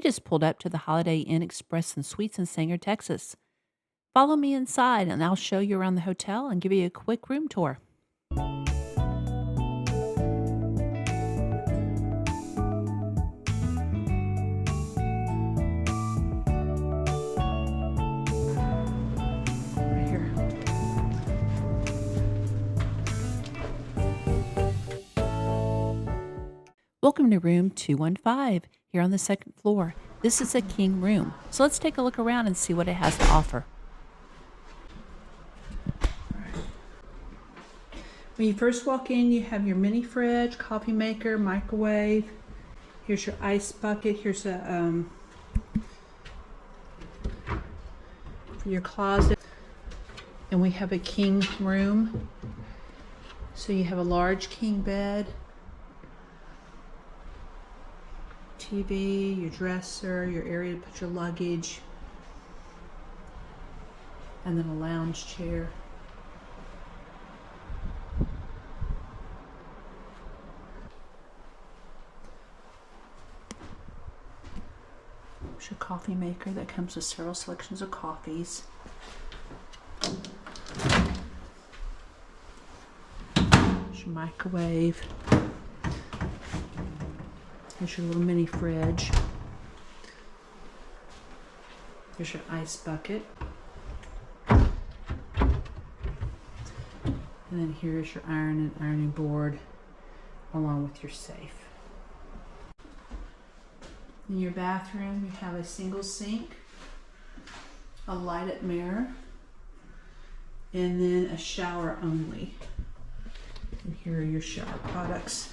just pulled up to the Holiday Inn Express and Suites in Sanger, Texas. Follow me inside and I'll show you around the hotel and give you a quick room tour. Right here. Welcome to room 215 here on the second floor. This is a king room. So let's take a look around and see what it has to offer. When you first walk in, you have your mini fridge, coffee maker, microwave. Here's your ice bucket. Here's a for your closet. And we have a king room. So you have a large king bed, TV, your dresser, your area to put your luggage, and then a lounge chair. There's your coffee maker that comes with several selections of coffees. There's your microwave. Here's your little mini fridge. Here's your ice bucket. And then here's your iron and ironing board along with your safe. In your bathroom, you have a single sink, a lighted mirror, and then a shower only. And here are your shower products.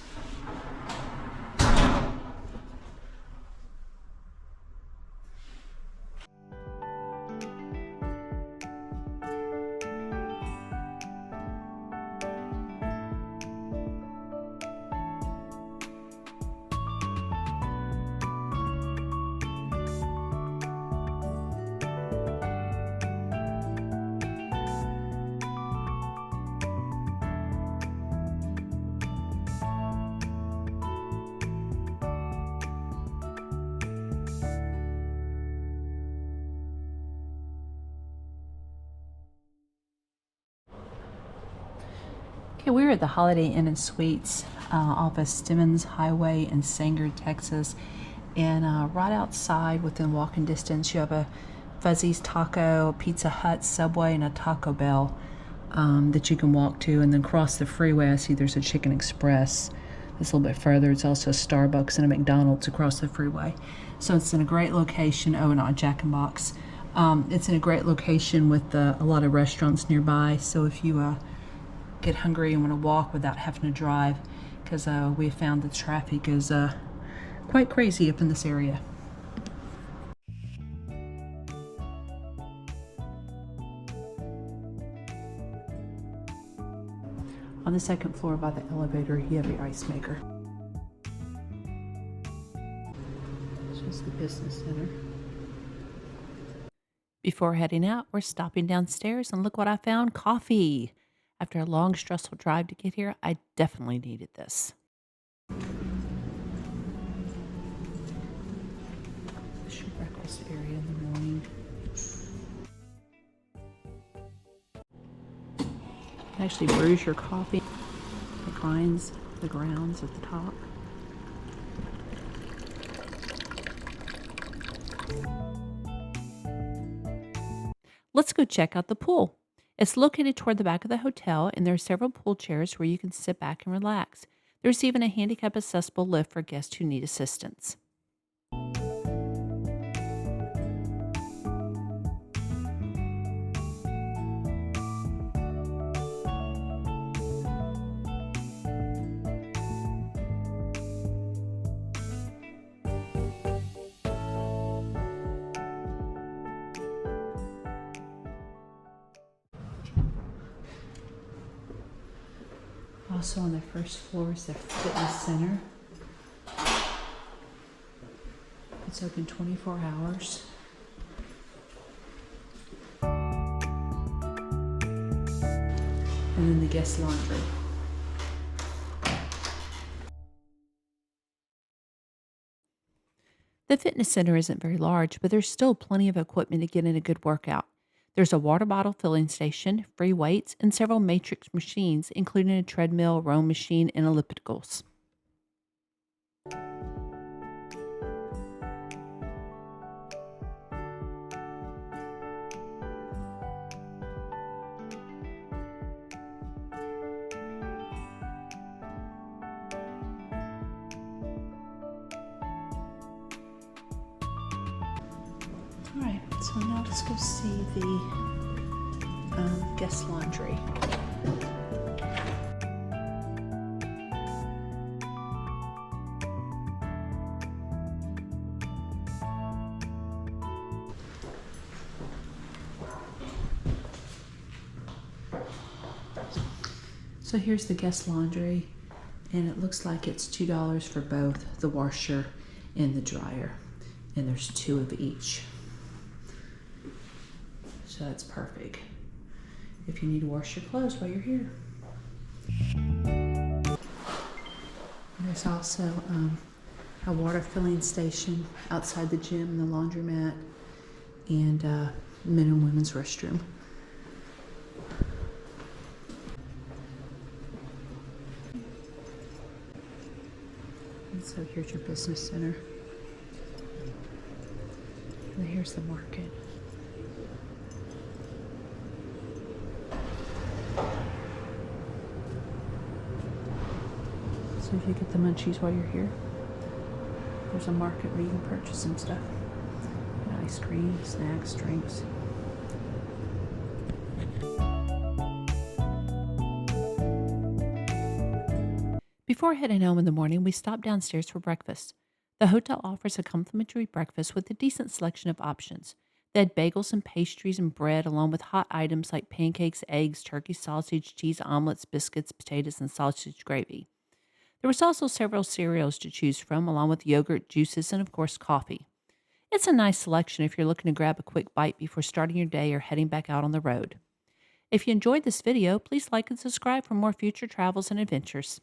Okay, we're at the Holiday Inn and Suites off of Stemmons Highway in Sanger, Texas. And right outside, within walking distance, you have a Fuzzy's Taco, Pizza Hut, Subway, and a Taco Bell that you can walk to. And then across the freeway, I see there's a Chicken Express. That's a little bit further. It's also a Starbucks and a McDonald's across the freeway. So it's in a great location. Oh, and a Jack in the Box. It's in a great location with a lot of restaurants nearby. So if you get hungry and want to walk without having to drive, because we have found the traffic is quite crazy up in this area. On the second floor by the elevator, you have your ice maker. It's just the business center. Before heading out, we're stopping downstairs and look what I found, coffee. After a long, stressful drive to get here, I definitely needed this. This is your breakfast area in the morning. You can actually bruise your coffee. It grinds the grounds at the top. Let's go check out the pool. It's located toward the back of the hotel, and there are several pool chairs where you can sit back and relax. There's even a handicap accessible lift for guests who need assistance. Also on the first floor is the fitness center. It's open 24 hours. And then the guest laundry. The fitness center isn't very large, but there's still plenty of equipment to get in a good workout. There's a water bottle filling station, free weights, and several matrix machines, including a treadmill, row machine, and ellipticals. All right, so now let's go see the guest laundry. So here's the guest laundry, and it looks like it's $2 for both the washer and the dryer, and there's 2 of each. So that's perfect if you need to wash your clothes while you're here. There's also a water filling station outside the gym, the laundromat, and men and women's restroom. And so here's your business center. And here's the market. So if you get the munchies while you're here, there's a market where you can purchase some stuff. Ice cream, snacks, drinks. Before heading home in the morning, we stopped downstairs for breakfast. The hotel offers a complimentary breakfast with a decent selection of options. They had bagels and pastries and bread, along with hot items like pancakes, eggs, turkey sausage, cheese omelets, biscuits, potatoes, and sausage gravy. There was also several cereals to choose from, along with yogurt, juices, and of course coffee. It's a nice selection if you're looking to grab a quick bite before starting your day or heading back out on the road. If you enjoyed this video, please like and subscribe for more future travels and adventures.